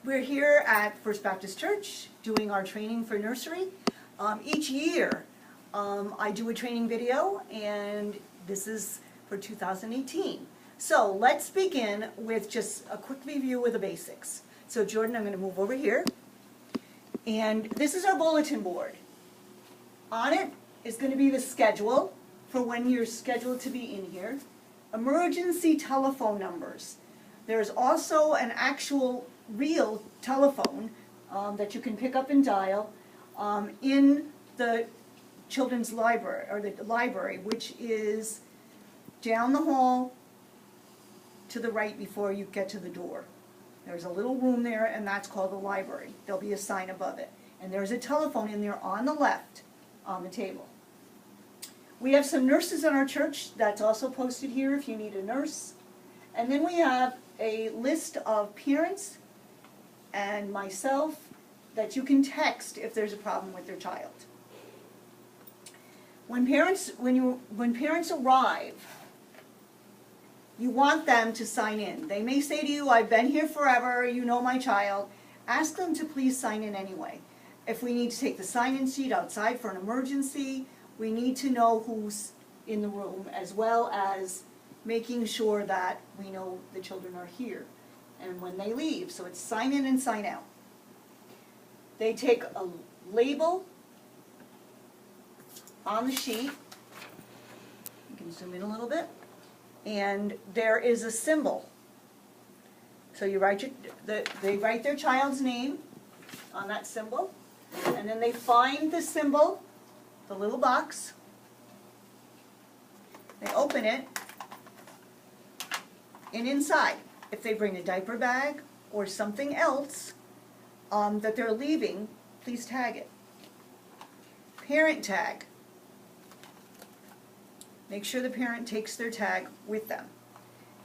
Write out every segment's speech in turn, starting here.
We're here at First Baptist Church doing our training for nursery. Each year I do a training video, and this is for 2018. So let's begin with just a quick review of the basics. So Jordan, I'm going to move over here. And this is our bulletin board. On it is going to be the schedule for when you're scheduled to be in here. Emergency telephone numbers. There's also an actual real telephone that you can pick up and dial in the children's library, or the library, which is down the hall to the right before you get to the door. There's a little room there, and that's called the library. There'll be a sign above it. And there's a telephone in there on the left on the table. We have some nurses in our church. That's also posted here if you need a nurse. And then we have a list of parents and myself that you can text if there's a problem with their child. When parents arrive, you want them to sign in. They may say to you, I've been here forever, you know my child. Ask them to please sign in anyway. If we need to take the sign-in sheet outside for an emergency, we need to know who's in the room, as well as making sure that we know the children are here and when they leave. So it's sign in and sign out. They take a label on the sheet. You can zoom in a little bit. And there is a symbol. So you write they write their child's name on that symbol, and then they find the symbol, the little box. They open it, and inside, if they bring a diaper bag or something else that they're leaving, please tag it. Parent tag. Make sure the parent takes their tag with them.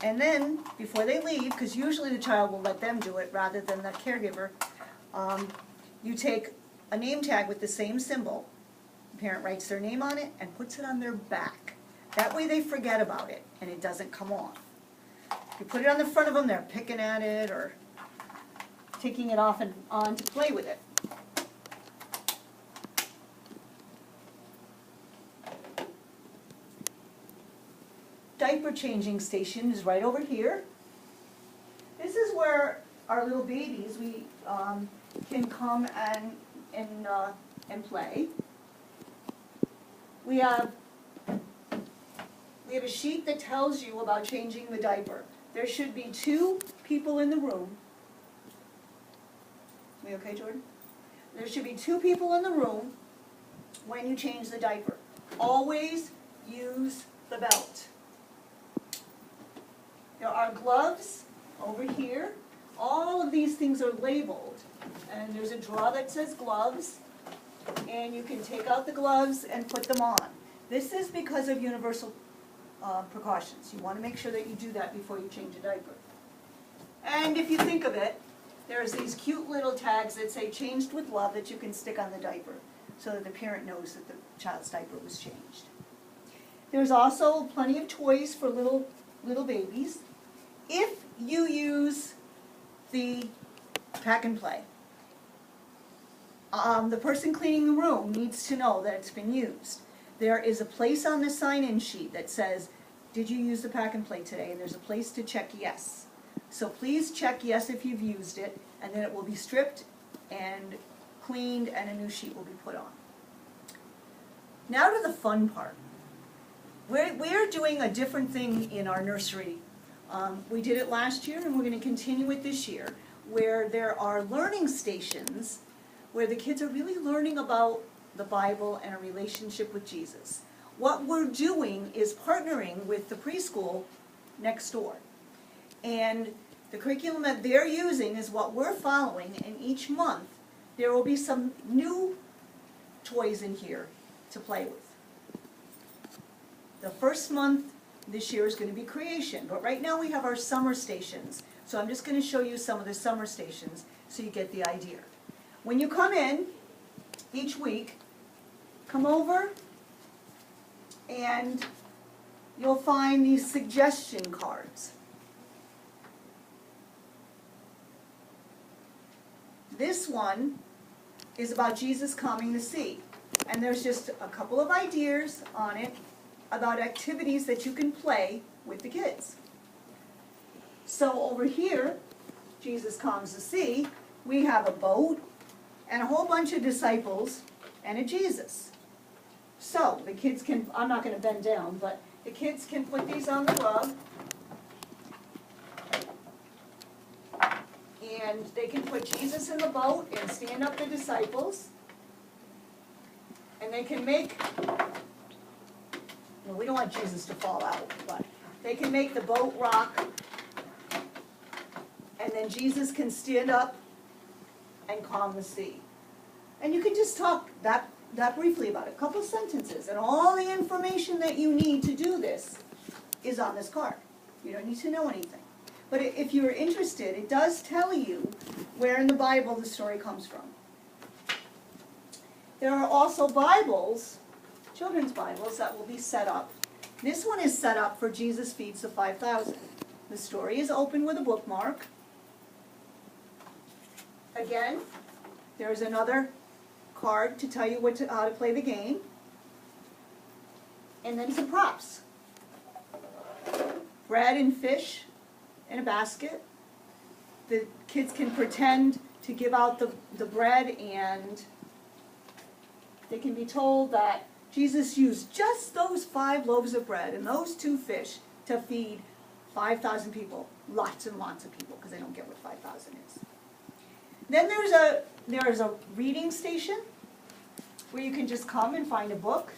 And then, before they leave, because usually the child will let them do it rather than the caregiver, you take a name tag with the same symbol. The parent writes their name on it and puts it on their back. That way they forget about it and it doesn't come off. If you put it on the front of them, they're picking at it or taking it off and on to play with it. Diaper changing station is right over here. This is where our little babies, we can come and play. We have a sheet that tells you about changing the diaper. There should be 2 people in the room. We okay, Jordan? There should be 2 people in the room when you change the diaper. Always use the belt. There are gloves over here. All of these things are labeled. And there's a drawer that says gloves. And you can take out the gloves and put them on. This is because of universal precautions. You want to make sure that you do that before you change a diaper. And if you think of it, there's these cute little tags that say changed with love that you can stick on the diaper so that the parent knows that the child's diaper was changed. There's also plenty of toys for little babies. If you use the pack and play, the person cleaning the room needs to know that it's been used. There is a place on the sign-in sheet that says, did you use the pack and play today? And there's a place to check yes. So please check yes if you've used it, and then it will be stripped and cleaned and a new sheet will be put on. Now to the fun part. We're doing a different thing in our nursery. We did it last year and we're going to continue it this year, where there are learning stations where the kids are really learning about the Bible and a relationship with Jesus. What we're doing is partnering with the preschool next door. And the curriculum that they're using is what we're following, and each month there will be some new toys in here to play with. The first month this year is going to be creation, but right now we have our summer stations. So I'm just going to show you some of the summer stations so you get the idea. When you come in each week, come over and you'll find these suggestion cards. This one is about Jesus calming the sea. And there's just a couple of ideas on it about activities that you can play with the kids. So over here, Jesus calms the sea, we have a boat and a whole bunch of disciples and a Jesus. So the kids can, I'm not going to bend down, but the kids can put these on the rug. And they can put Jesus in the boat and stand up the disciples. And they can make, well, we don't want Jesus to fall out, but they can make the boat rock. And then Jesus can stand up and calm the sea. And you can just talk that briefly about it, a couple sentences. And all the information that you need to do this is on this card. You don't need to know anything. But if you're interested, it does tell you where in the Bible the story comes from. There are also Bibles, children's Bibles, that will be set up. This one is set up for Jesus Feeds the 5,000. The story is open with a bookmark. Again, there's another card to tell you how to play the game. And then some props. Bread and fish in a basket. The kids can pretend to give out the bread, and they can be told that Jesus used just those 5 loaves of bread and those 2 fish to feed 5,000 people. Lots and lots of people, because they don't get what 5,000 is. Then there's a reading station where you can just come and find a book.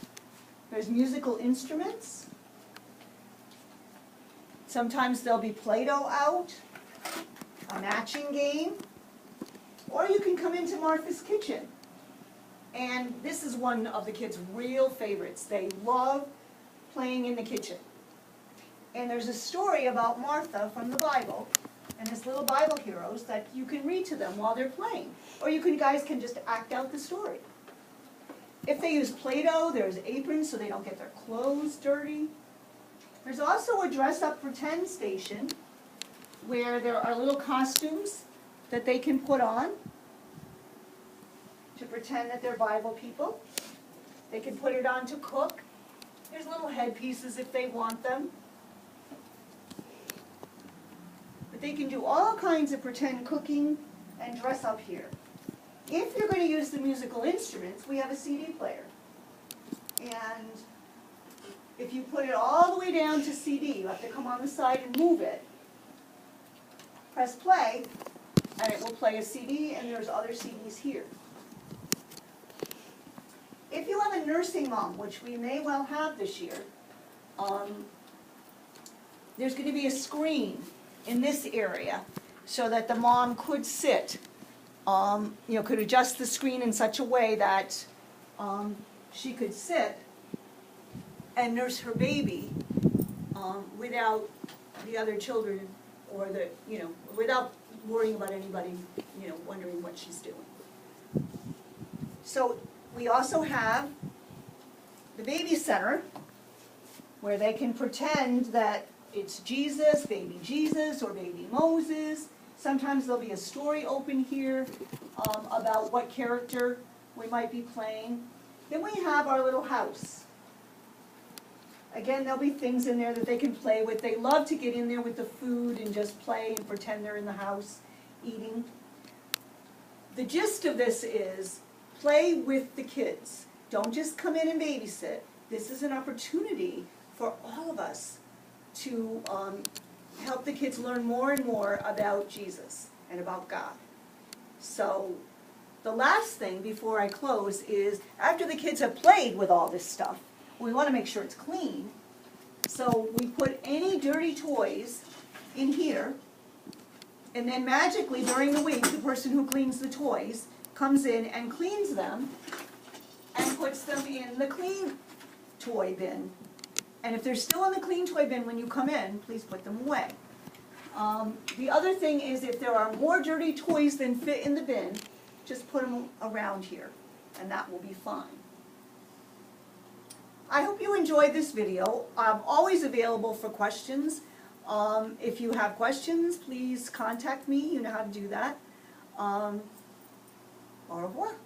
There's musical instruments. Sometimes there'll be Play-Doh out, a matching game, or you can come into Martha's Kitchen. And this is one of the kids' real favorites. They love playing in the kitchen. And there's a story about Martha from the Bible and his little Bible heroes that you can read to them while they're playing. Or guys can just act out the story. If they use Play-Doh, there's aprons so they don't get their clothes dirty. There's also a dress-up pretend station where there are little costumes that they can put on to pretend that they're Bible people. They can put it on to cook. There's little headpieces if they want them. But they can do all kinds of pretend cooking and dress up here. If you're going to use the musical instruments, we have a CD player. And if you put it all the way down to CD, you have to come on the side and move it. Press play, and it will play a CD, and there's other CDs here. If you have a nursing mom, which we may well have this year, there's going to be a screen in this area so that the mom could sit, could adjust the screen in such a way that she could sit and nurse her baby without the other children or without worrying about anybody, wondering what she's doing. So we also have the baby center where they can pretend that it's Jesus, baby Jesus, or baby Moses. Sometimes there'll be a story open here about what character we might be playing. Then we have our little house. Again, there'll be things in there that they can play with. They love to get in there with the food and just play and pretend they're in the house eating. The gist of this is play with the kids. Don't just come in and babysit. This is an opportunity for all of us to help the kids learn more and more about Jesus and about God. So the last thing before I close is after the kids have played with all this stuff, we want to make sure it's clean. So we put any dirty toys in here, and then magically during the week the person who cleans the toys comes in and cleans them and puts them in the clean toy bin. And if they're still in the clean toy bin when you come in, please put them away. The other thing is if there are more dirty toys than fit in the bin, just put them around here, and that will be fine. I hope you enjoyed this video. I'm always available for questions. If you have questions, please contact me. You know how to do that. Au revoir.